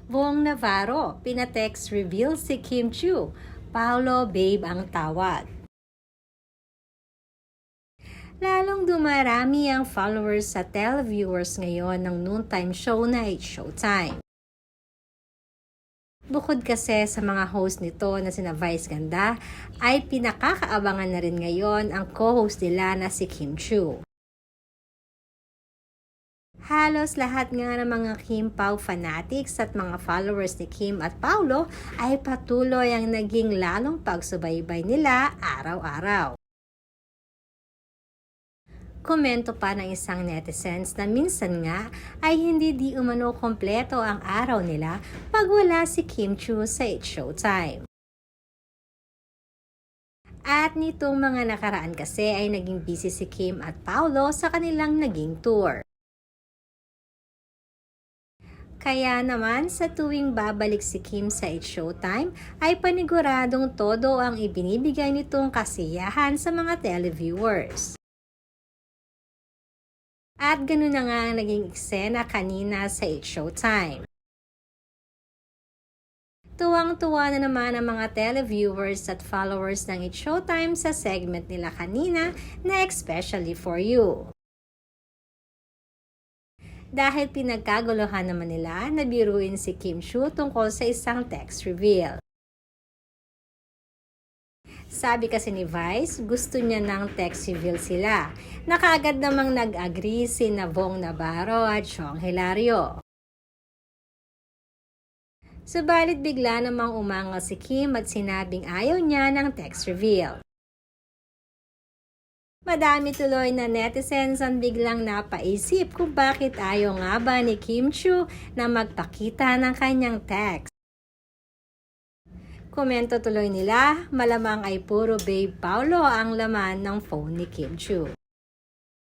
Buong Navarro, pinatext reveal si Kim Chiu. Paolo, babe ang tawag. Lalong dumarami ang followers sa televiewers ngayon ng noontime show na It's Showtime. Bukod kasi sa mga host nito na sina Vice Ganda, ay pinakakaabangan na rin ngayon ang co-host nila na si Kim Chiu. Halos lahat nga ng mga Kim Pao fanatics at mga followers ni Kim at Paolo ay patuloy ang naging lalong pagsubaybay nila araw-araw. Komento pa ng isang netizens na minsan nga ay hindi di umano kompleto ang araw nila pag wala si Kim Chiu sa It's Showtime. At nitong mga nakaraan kasi ay naging busy si Kim at Paolo sa kanilang naging tour. Kaya naman sa tuwing babalik si Kim sa It's Showtime ay paniguradong todo ang ibinibigay nitong kasiyahan sa mga televiewers. At ganun na nga ang naging eksena kanina sa It's Showtime. Tuwang-tuwa na naman ang mga televiewers at followers ng It's Showtime sa segment nila kanina na Especially For You. Dahil pinagkaguluhan naman nila na biruin si Kim Chiu tungkol sa isang text reveal. Sabi kasi ni Vice, gusto niya ng text reveal sila. Nakaagad namang nag-agree si Bong Navarro at Chong Hilario. Subalit bigla namang umangal si Kim at sinabing ayaw niya ng text reveal. Madami tuloy na netizens ang biglang napaisip kung bakit ayaw nga ba ni Kim Chiu na magpakita ng kanyang text. Komento tuloy nila, malamang ay puro babe Paolo ang laman ng phone ni Kim Chiu.